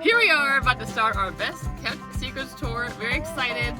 Here we are about to start our best kept secrets tour. Very excited.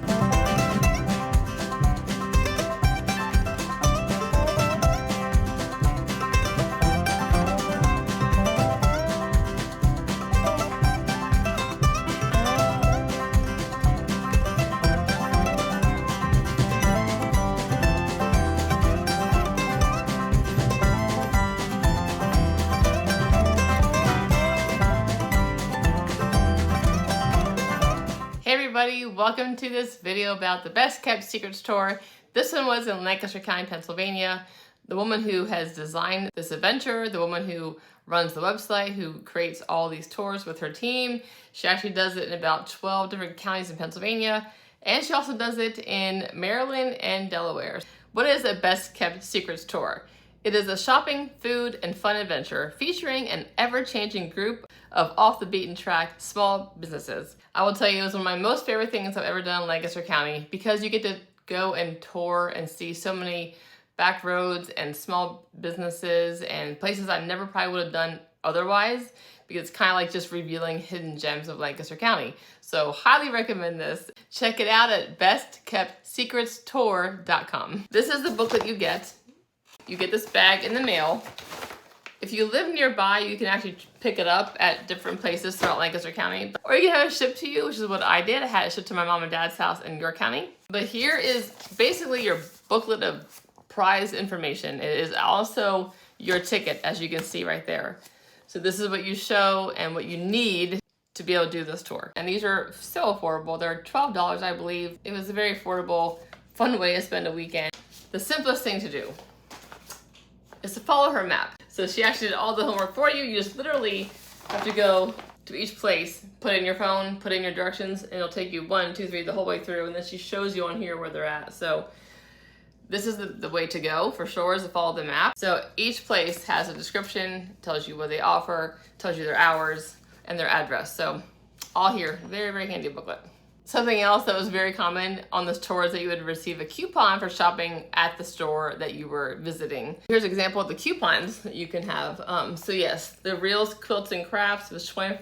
Hey everybody, welcome to this video about the best kept secrets tour. This one was in Lancaster County, Pennsylvania. The woman who has designed this adventure, the woman who runs the website, who creates all these tours with her team, she actually does it in about 12 different counties in Pennsylvania, and she also does it in Maryland and Delaware. What is a best kept secrets tour? It is a shopping, food, and fun adventure featuring an ever-changing group of off-the-beaten-track small businesses. I will tell you, it was one of my most favorite things I've ever done in Lancaster County because you get to go and tour and see so many back roads and small businesses and places I never probably would have done otherwise, because it's kind of like just revealing hidden gems of Lancaster County. So highly recommend this. Check it out at bestkeptsecretstour.com. This is the booklet you get. You get this bag in the mail. If you live nearby, you can actually pick it up at different places throughout Lancaster County. Or you can have it shipped to you, which is what I did. I had it shipped to my mom and dad's house in York County. But here is basically your booklet of prize information. It is also your ticket, as you can see right there. So this is what you show and what you need to be able to do this tour. And these are so affordable. They're $12, I believe. It was a very affordable, fun way to spend a weekend. The simplest thing to do is to follow her map. So she actually did all the homework for you. You just literally have to go to each place, put in your phone, put in your directions, and it'll take you 1, 2, 3 the whole way through, and then she shows you on here where they're at. So this is the way to go for sure, is to follow the map. So each place has a description, tells you what they offer, tells you their hours and their address. So all here, very, very handy booklet. Something else that was very common on this tour is that you would receive a coupon for shopping at the store that you were visiting. Here's an example of the coupons that you can have. So yes, the Reels Quilts and Crafts was 20%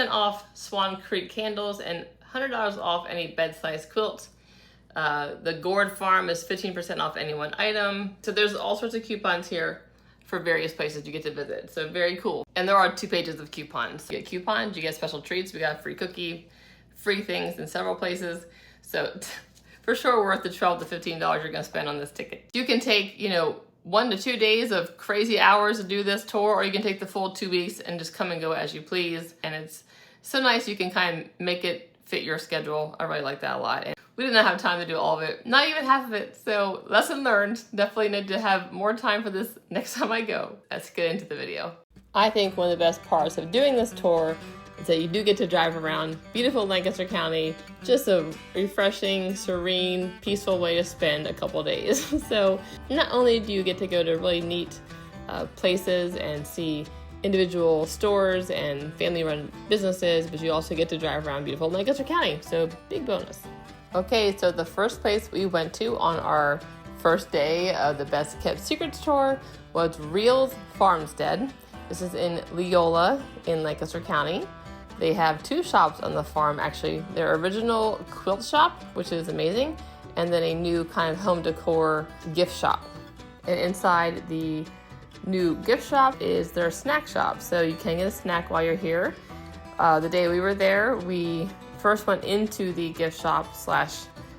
off Swan Creek candles and $100 off any bed-sized quilts. The Gourd Farm is 15% off any one item. So there's all sorts of coupons here for various places you get to visit. So very cool. And there are 2 pages of coupons. You get coupons, you get special treats. We got a free cookie, free things in several places. So for sure worth the $12 to $15 you're gonna spend on this ticket. You can take, 1 to 2 days of crazy hours to do this tour, or you can take the full 2 weeks and just come and go as you please. And it's so nice you can kind of make it fit your schedule. I really like that a lot. And we did not have time to do all of it, not even half of it. So lesson learned, definitely need to have more time for this next time I go. Let's get into the video. I think one of the best parts of doing this tour is that you do get to drive around beautiful Lancaster County. Just a refreshing, serene, peaceful way to spend a couple days. So not only do you get to go to really neat places and see individual stores and family-run businesses, but you also get to drive around beautiful Lancaster County. So big bonus. Okay, so the first place we went to on our first day of the Best Kept Secrets tour was Reels Farmstead. This is in Leola in Lancaster County. They have 2 shops on the farm, actually. Their original quilt shop, which is amazing, and then a new kind of home decor gift shop. And inside the new gift shop is their snack shop, so you can get a snack while you're here. The day we were there, we first went into the gift shop /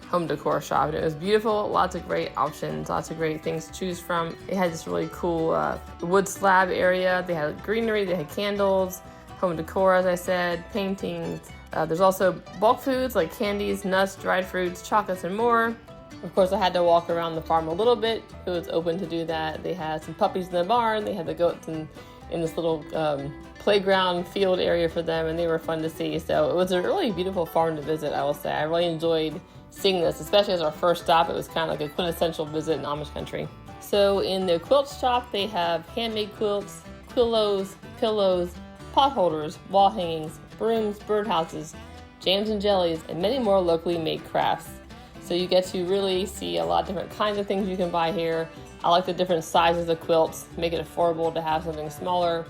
home decor shop, and it was beautiful. Lots of great options, lots of great things to choose from. It had this really cool wood slab area. They had greenery, they had candles, home decor, as I said, paintings. There's also bulk foods like candies, nuts, dried fruits, chocolates, and more. Of course, I had to walk around the farm a little bit. It was open to do that. They had some puppies in the barn. They had the goats in this little playground field area for them, and they were fun to see. So it was a really beautiful farm to visit, I will say. I really enjoyed seeing this, especially as our first stop. It was kind of like a quintessential visit in Amish country. So in the quilt shop, they have handmade quilts, quillos, pillows, pot holders, wall hangings, brooms, birdhouses, jams and jellies, and many more locally made crafts. So you get to really see a lot of different kinds of things you can buy here. I like the different sizes of quilts, make it affordable to have something smaller.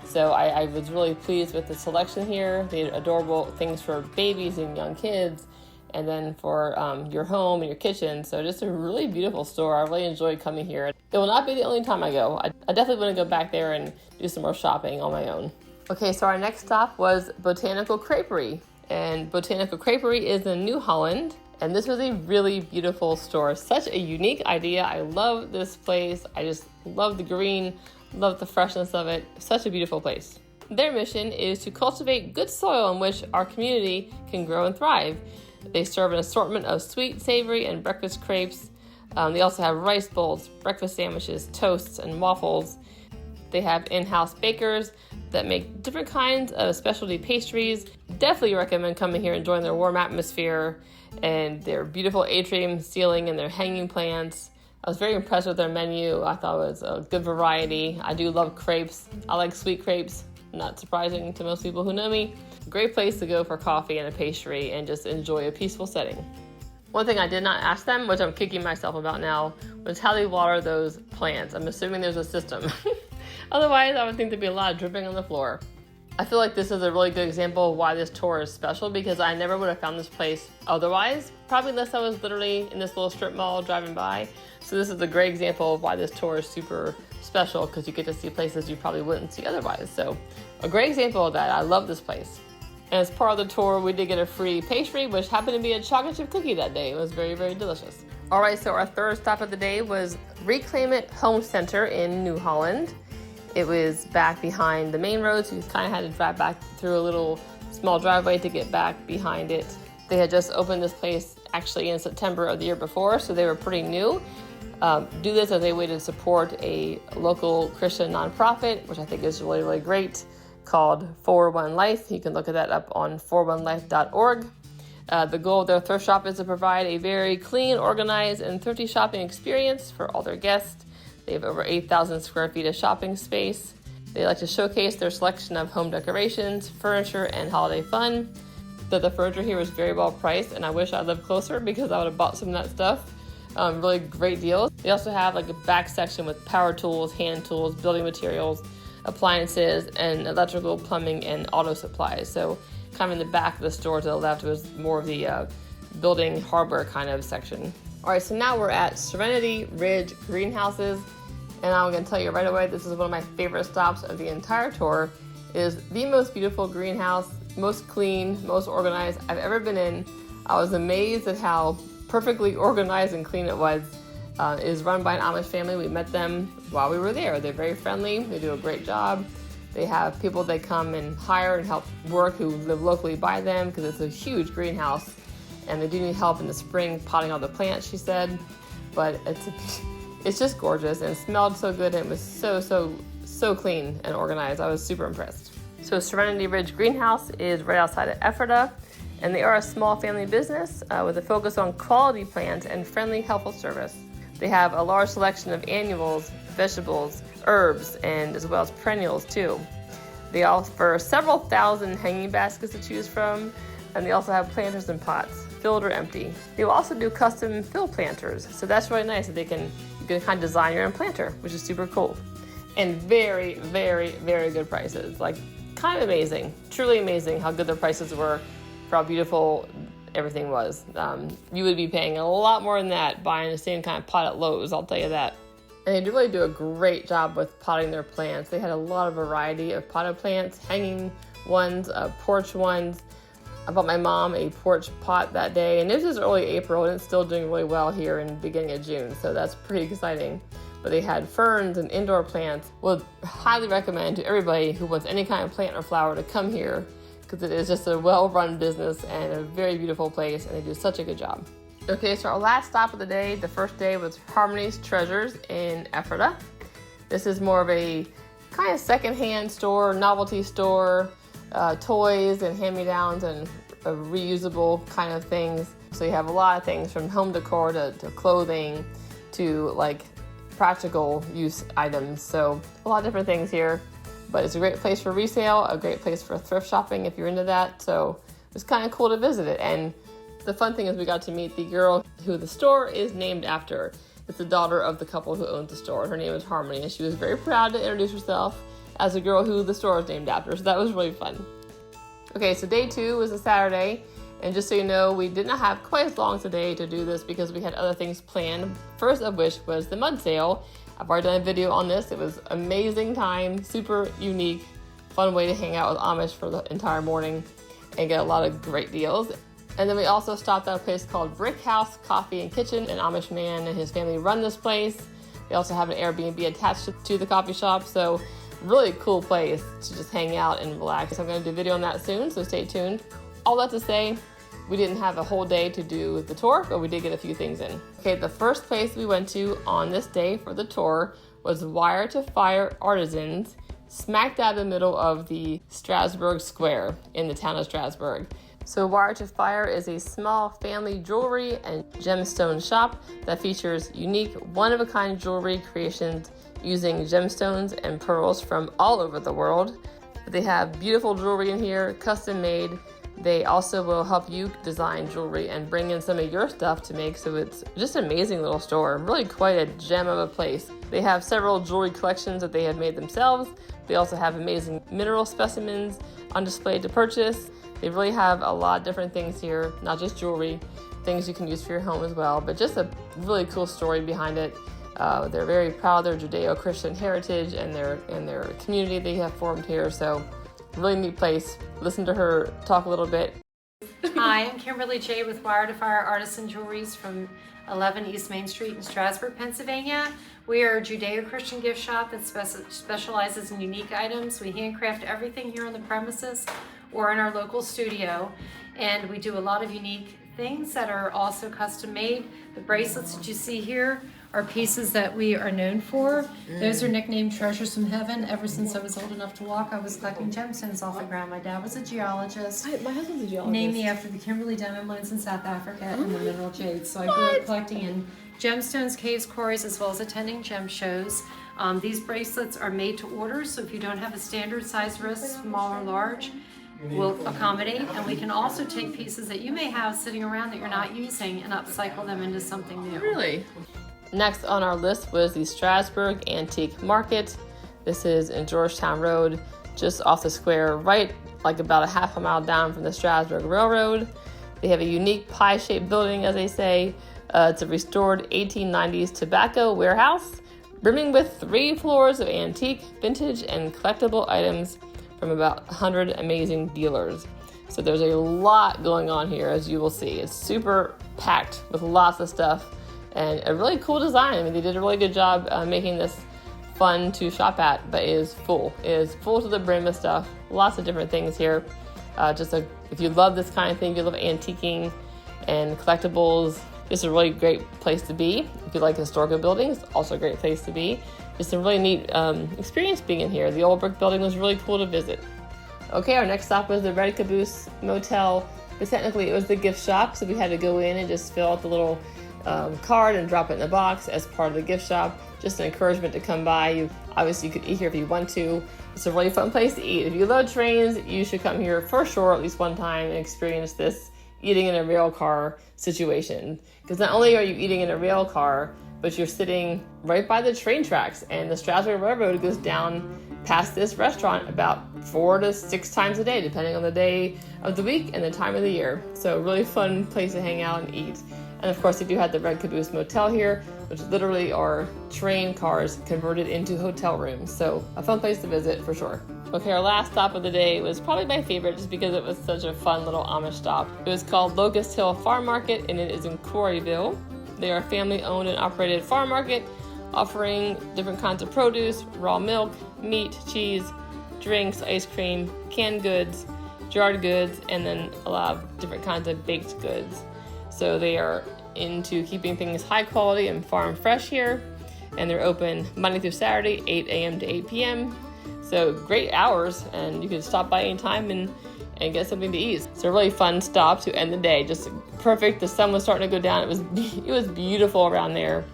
So I was really pleased with the selection here. They had adorable things for babies and young kids, and then for your home and your kitchen. So just a really beautiful store. I really enjoyed coming here. It will not be the only time I go. I definitely want to go back there and do some more shopping on my own. Okay, so our next stop was Botanical Creperie. And Botanical Creperie is in New Holland. And this was a really beautiful store. Such a unique idea. I love this place. I just love the green, love the freshness of it. Such a beautiful place. Their mission is to cultivate good soil in which our community can grow and thrive. They serve an assortment of sweet, savory, and breakfast crepes. They also have rice bowls, breakfast sandwiches, toasts, and waffles. They have in-house bakers that make different kinds of specialty pastries. Definitely recommend coming here and enjoying their warm atmosphere and their beautiful atrium ceiling and their hanging plants. I was very impressed with their menu. I thought it was a good variety. I do love crepes. I like sweet crepes. Not surprising to most people who know me. Great place to go for coffee and a pastry and just enjoy a peaceful setting. One thing I did not ask them, which I'm kicking myself about now, was how they water those plants. I'm assuming there's a system. Otherwise, I would think there'd be a lot of dripping on the floor. I feel like this is a really good example of why this tour is special, because I never would have found this place otherwise, probably unless I was literally in this little strip mall driving by. So this is a great example of why this tour is super special, because you get to see places you probably wouldn't see otherwise. So a great example of that. I love this place. And as part of the tour, we did get a free pastry, which happened to be a chocolate chip cookie that day. It was very, very delicious. All right, so our third stop of the day was Reclaim It Home Center in New Holland. It was back behind the main road, so you kind of had to drive back through a little small driveway to get back behind it. They had just opened this place actually in September of the year before, so they were pretty new. Do this as a way to support a local Christian nonprofit, which I think is really, really great, called 401 Life. You can look at that up on 401life.org. The goal of their thrift shop is to provide a very clean, organized, and thrifty shopping experience for all their guests. They have over 8,000 square feet of shopping space. They like to showcase their selection of home decorations, furniture, and holiday fun. The furniture here is very well priced, and I wish I lived closer because I would have bought some of that stuff. Really great deals. They also have like a back section with power tools, hand tools, building materials, appliances, and electrical, plumbing, and auto supplies. So kind of in the back of the store to the left was more of the building hardware kind of section. All right, so now we're at Serenity Ridge Greenhouses. And I'm going to tell you right away, this is one of my favorite stops of the entire tour. It is the most beautiful greenhouse, most clean, most organized I've ever been in. I was amazed at how perfectly organized and clean it was. It is run by an Amish family. We met them while we were there. They're very friendly. They do a great job. They have people they come and hire and help work who live locally by them, because it's a huge greenhouse. And they do need help in the spring potting all the plants, she said. But it's just gorgeous, and it smelled so good, and it was so clean and organized. I was super impressed. So Serenity Ridge Greenhouse is right outside of Ephrata, and they are a small family business with a focus on quality plants and friendly, helpful service. They have a large selection of annuals, vegetables, herbs, and as well as perennials too. They offer several thousand hanging baskets to choose from, and they also have planters and pots, filled or empty. They will also do custom fill planters, so that's really nice that you can kind of design your own planter, which is super cool. And very, very, very good prices. Like, kind of amazing, truly amazing how good their prices were for how beautiful everything was. You would be paying a lot more than that buying the same kind of pot at Lowe's, I'll tell you that. And they really do a great job with potting their plants. They had a lot of variety of potted plants, hanging ones, porch ones. I bought my mom a porch pot that day, and this is early April, and it's still doing really well here in the beginning of June, so that's pretty exciting. But they had ferns and indoor plants. Would highly recommend to everybody who wants any kind of plant or flower to come here, because it is just a well-run business and a very beautiful place, and they do such a good job. Okay, so our last stop of the day, the first day, was Harmony's Treasures in Ephrata. This is more of a kind of secondhand store, novelty store, toys and hand-me-downs and reusable kind of things. So you have a lot of things from home decor to clothing to like practical use items. So a lot of different things here, but it's a great place for resale, a great place for thrift shopping if you're into that. So it's kind of cool to visit it. And the fun thing is we got to meet the girl who the store is named after. It's the daughter of the couple who owns the store. Her name is Harmony, and she was very proud to introduce herself as a girl who the store is named after, so that was really fun. Okay, so day 2 was a Saturday, and just so you know, we did not have quite as long today to do this because we had other things planned, first of which was the mud sale. I've already done a video on this. It was amazing time, super unique, fun way to hang out with Amish for the entire morning and get a lot of great deals. And then we also stopped at a place called Brick House Coffee and Kitchen. An Amish man and his family run this place. They also have an Airbnb attached to the coffee shop, so really cool place to just hang out and relax. I'm going to do a video on that soon, so stay tuned. All that to say, we didn't have a whole day to do the tour, but we did get a few things in. Okay, the first place we went to on this day for the tour was Wire to Fire Artisans, smack dab in the middle of the Strasbourg Square in the town of Strasbourg. So Wire to Fire is a small family jewelry and gemstone shop that features unique, one-of-a-kind jewelry creations using gemstones and pearls from all over the world. They have beautiful jewelry in here, custom made. They also will help you design jewelry and bring in some of your stuff to make, so it's just an amazing little store. Really quite a gem of a place. They have several jewelry collections that they have made themselves. They also have amazing mineral specimens on display to purchase. They really have a lot of different things here, not just jewelry, things you can use for your home as well, but just a really cool story behind it. They're very proud of their Judeo-Christian heritage and their community they have formed here, so really neat place. Listen to her talk a little bit. Hi, I'm Kimberly J. with Wire to Fire Artisan Jewelries from 11 East Main Street in Strasbourg, Pennsylvania. We are a Judeo-Christian gift shop that specializes in unique items. We handcraft everything here on the premises or in our local studio, and we do a lot of unique things that are also custom made. The bracelets that you see here are pieces that we are known for. Those are nicknamed treasures from heaven. Ever since I was old enough to walk, I was collecting gemstones off the ground. My dad was a geologist. My husband's a geologist. Named me after the Kimberley diamond mines in South Africa and the mineral jades. So I grew up collecting in gemstones, caves, quarries, as well as attending gem shows. These bracelets are made to order, so if you don't have a standard size wrist, small or large, we'll accommodate. And we can also take pieces that you may have sitting around that you're not using and upcycle them into something new. Really? Next on our list was the Strasbourg Antique Market. This is in Georgetown Road, just off the square, right like about a half a mile down from the Strasbourg Railroad. They have a unique pie-shaped building, as they say. It's a restored 1890s tobacco warehouse, brimming with 3 floors of antique, vintage, and collectible items from about 100 amazing dealers. So there's a lot going on here, as you will see. It's super packed with lots of stuff and a really cool design. I mean, they did a really good job making this fun to shop at, but it is full. It is full to the brim of stuff. Lots of different things here. If you love this kind of thing, if you love antiquing and collectibles, this is a really great place to be. If you like historical buildings, also a great place to be. Just a really neat experience being in here. The old brick building was really cool to visit. Okay, our next stop was the Red Caboose Motel, but technically it was the gift shop, so we had to go in and just fill out the little card and drop it in the box as part of the gift shop. Just an encouragement to come by. Obviously you could eat here if you want to. It's a really fun place to eat. If you love trains, you should come here for sure at least one time and experience this eating in a rail car situation. Because not only are you eating in a rail car, but you're sitting right by the train tracks, and the Strasbourg Railroad goes down past this restaurant about 4 to 6 times a day, depending on the day of the week and the time of the year. So really fun place to hang out and eat. And of course, they do have the Red Caboose Motel here, which literally are train cars converted into hotel rooms. So a fun place to visit for sure. Okay, our last stop of the day was probably my favorite just because it was such a fun little Amish stop. It was called Locust Hill Farm Market, and it is in Quarryville. They are a family-owned and operated farm market offering different kinds of produce, raw milk, meat, cheese, drinks, ice cream, canned goods, jarred goods, and then a lot of different kinds of baked goods. So they are into keeping things high quality and farm fresh here, and they're open Monday through Saturday, 8 a.m. to 8 p.m. So great hours, and you can stop by anytime and get something to eat. It's a really fun stop to end the day. Just perfect. The sun was starting to go down. It was beautiful around there.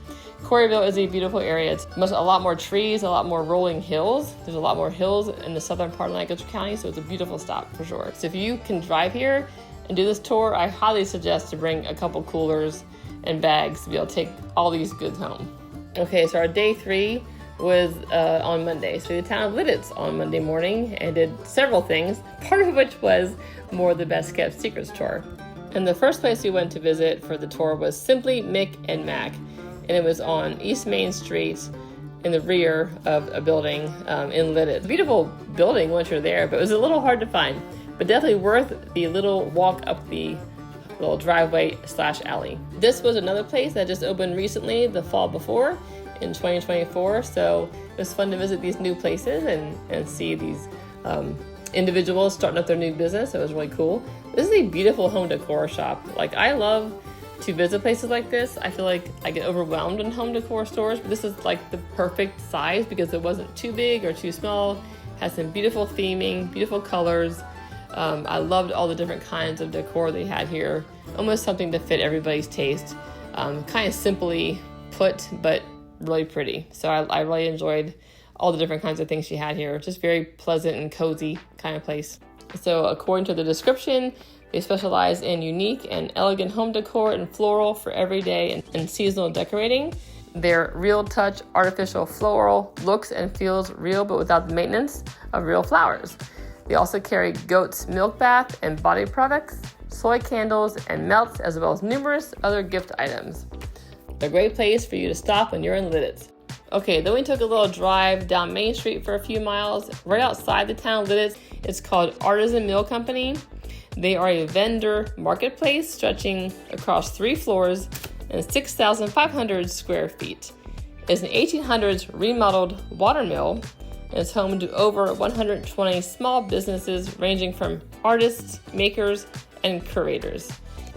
Quarryville is a beautiful area. It's a lot more trees, a lot more rolling hills. There's a lot more hills in the southern part of Lancaster County, so it's a beautiful stop for sure. So if you can drive here and do this tour, I highly suggest to bring a couple coolers and bags to be able to take all these goods home. Okay, so our day 3 was on Monday. So the town of Lititz on Monday morning and did several things, part of which was more the best kept secrets tour. And the first place we went to visit for the tour was Simply Mick and Mac. And it was on East Main Street in the rear of a building in Lititz. Beautiful building once you're there, but it was a little hard to find. But definitely worth the little walk up the little driveway / alley. This was another place that just opened recently, the fall before, in 2024. So it was fun to visit these new places and see these individuals starting up their new business. It was really cool. This is a beautiful home decor shop. Like, I love to visit places like this. I feel like I get overwhelmed in home decor stores, but this is like the perfect size because it wasn't too big or too small. Has some beautiful theming, beautiful colors. I loved all the different kinds of decor they had here. Almost something to fit everybody's taste. Kind of simply put, but really pretty. So I really enjoyed all the different kinds of things she had here. Just very pleasant and cozy kind of place. So according to the description, they specialize in unique and elegant home decor and floral for everyday and seasonal decorating. Their real touch artificial floral looks and feels real, but without the maintenance of real flowers. They also carry goat's milk bath and body products, soy candles and melts, as well as numerous other gift items. A great place for you to stop when you're in Lititz. Okay, then we took a little drive down Main Street for a few miles. Right outside the town of Lititz, it's called Artisan Mill Company. They are a vendor marketplace stretching across 3 floors and 6,500 square feet. It's an 1800s remodeled water mill. It's home to over 120 small businesses ranging from artists, makers, and curators.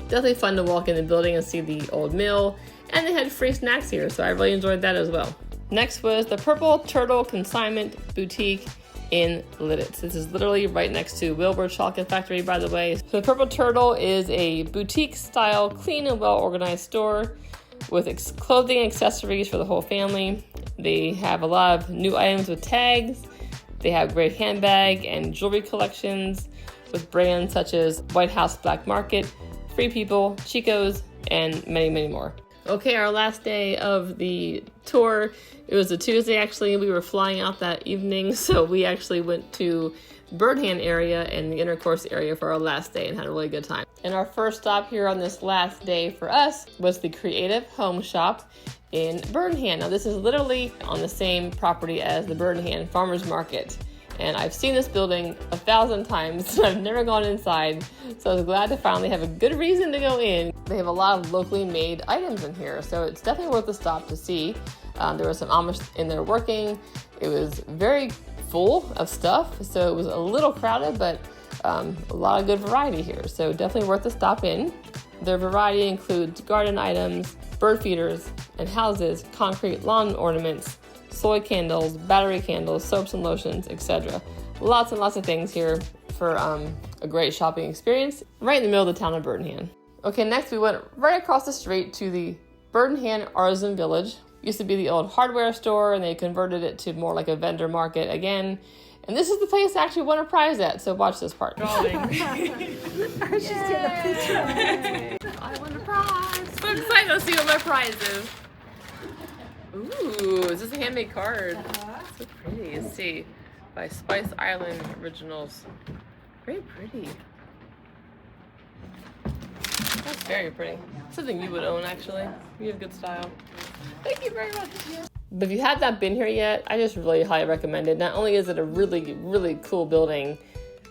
Definitely fun to walk in the building and see the old mill, and they had free snacks here, so I really enjoyed that as well. Next was the Purple Turtle Consignment Boutique in Lititz. This is literally right next to Wilbur Chocolate Factory, by the way. So the Purple Turtle is a boutique-style, clean and well-organized store with clothing and accessories for the whole family. They have a lot of new items with tags. They have great handbag and jewelry collections with brands such as White House Black Market, Free People, Chico's, and many, many more. Okay, our last day of the tour, it was a Tuesday actually. We were flying out that evening, so we actually went to Burnhan area and the intercourse area for our last day and had a really good time. And our first stop here on this last day for us was the Creative Home Shop in Burnhan. Now this is literally on the same property as the Burnhan Farmers Market. And I've seen this building 1,000 times, and I've never gone inside, so I was glad to finally have a good reason to go in. They have a lot of locally made items in here, so it's definitely worth a stop to see. There was some Amish in there working. It was very full of stuff, so it was a little crowded, but a lot of good variety here, so definitely worth a stop in. Their variety includes garden items, bird feeders and houses, concrete lawn ornaments, soy candles, battery candles, soaps and lotions, etc. Lots and lots of things here for a great shopping experience right in the middle of the town of Burnhan. Okay, next we went right across the street to the Burnhan Artisan Village. Used to be the old hardware store, and they converted it to more like a vendor market again. And this is the place I actually won a prize at, so watch this part. Drawing. She's getting a picture. I won a prize. So excited to see what my prize is. Ooh, is this a handmade card? So pretty. Let's see. By Spice Island Originals. Very pretty. That's very pretty. Something you would own, actually. You have good style. Thank you very much. But if you have not been here yet, I just really highly recommend it. Not only is it a really, really cool building,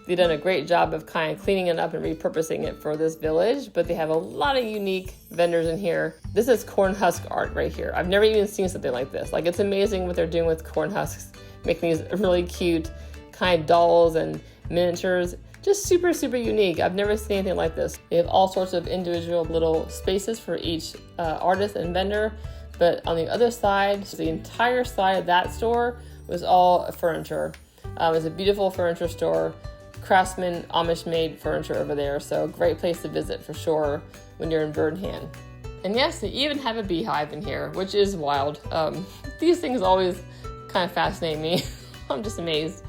they've done a great job of kind of cleaning it up and repurposing it for this village, but they have a lot of unique vendors in here. This is corn husk art right here. I've never even seen something like this. Like, it's amazing what they're doing with corn husks, making these really cute kind of dolls and miniatures. Just super, super unique. I've never seen anything like this. They have all sorts of individual little spaces for each artist and vendor. But on the other side, so the entire side of that store was all furniture. It's a beautiful furniture store. Craftsman Amish made furniture over there. So great place to visit for sure when you're in Burnhan. And yes, they even have a beehive in here, which is wild. These things always kind of fascinate me. I'm just amazed.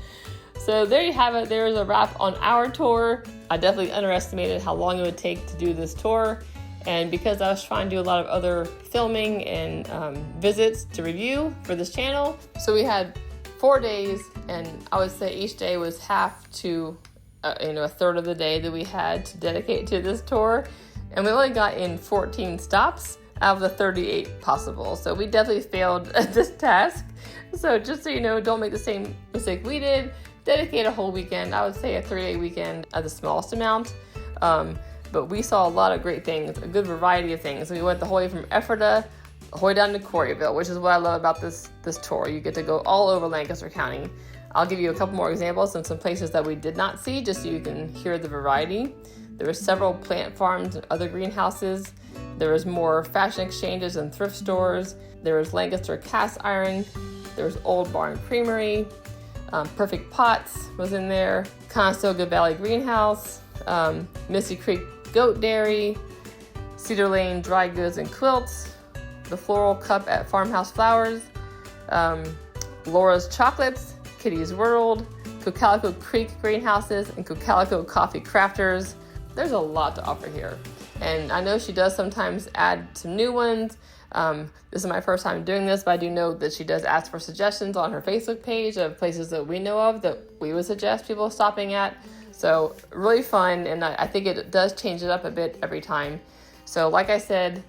So there you have it. There's a wrap on our tour. I definitely underestimated how long it would take to do this tour. And because I was trying to do a lot of other filming and visits to review for this channel, so we had 4 days, and I would say each day was half to a third of the day that we had to dedicate to this tour. And we only got in 14 stops out of the 38 possible. So we definitely failed at this task. So just so you know, don't make the same mistake we did. Dedicate a whole weekend. I would say a 3-day weekend at the smallest amount. But we saw a lot of great things, a good variety of things. We went the whole way from Ephrata, the whole way down to Corryville, which is what I love about this tour. You get to go all over Lancaster County. I'll give you a couple more examples and some places that we did not see, just so you can hear the variety. There were several plant farms and other greenhouses. There was more fashion exchanges and thrift stores. There was Lancaster Cast Iron. There was Old Barn Creamery. Perfect Pots was in there. Conestoga Valley Greenhouse. Misty Creek Goat Dairy. Cedar Lane Dry Goods and Quilts. The Floral Cup at Farmhouse Flowers. Laura's Chocolates. Kitty's World. Cocalico Creek Greenhouses and Cocalico Coffee Crafters. There's a lot to offer here. And I know she does sometimes add some new ones. This is my first time doing this, but I do know that she does ask for suggestions on her Facebook page of places that we know of that we would suggest people stopping at. So really fun, and I think it does change it up a bit every time. So like I said,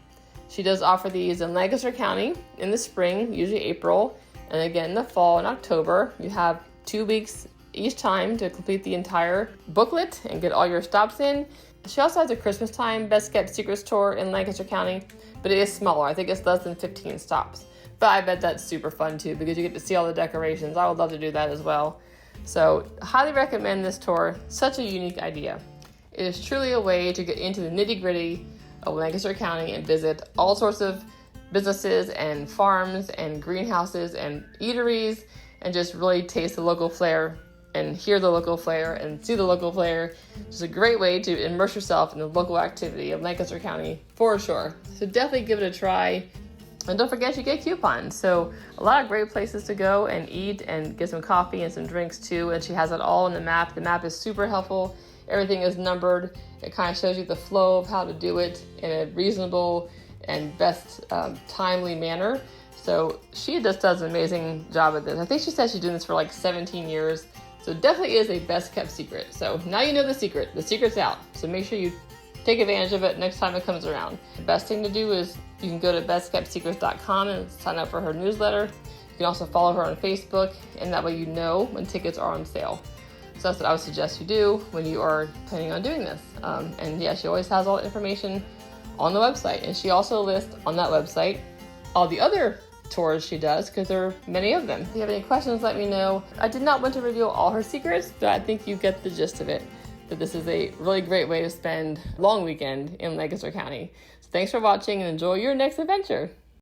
she does offer these in Lancaster County in the spring, usually April, and again in the fall in October. You have 2 weeks each time to complete the entire booklet and get all your stops in. She also has a Christmas time Best Kept Secrets tour in Lancaster County, but it is smaller. I think it's less than 15 stops. But I bet that's super fun too, because you get to see all the decorations. I would love to do that as well. So highly recommend this tour. Such a unique idea. It is truly a way to get into the nitty-gritty of Lancaster County and visit all sorts of businesses and farms and greenhouses and eateries, and just really taste the local flair and hear the local flair and see the local flair. It's a great way to immerse yourself in the local activity of Lancaster County for sure. So definitely give it a try. And don't forget you get coupons. So a lot of great places to go and eat and get some coffee and some drinks too. And she has it all in the map. The map is super helpful. Everything is numbered. It kind of shows you the flow of how to do it in a reasonable and best timely manner. So she just does an amazing job at this. I think she said she's doing this for like 17 years. So it definitely is a best kept secret. So now you know the secret. The secret's out. So make sure you take advantage of it next time it comes around. The best thing to do is you can go to bestkeptsecrets.com and sign up for her newsletter. You can also follow her on Facebook, and that way you know when tickets are on sale. So that's what I would suggest you do when you are planning on doing this. And yeah, she always has all the information on the website. And she also lists on that website all the other tours she does, because there are many of them. If you have any questions, let me know. I did not want to reveal all her secrets, but I think you get the gist of it, that this is a really great way to spend a long weekend in Lancaster County. So thanks for watching and enjoy your next adventure.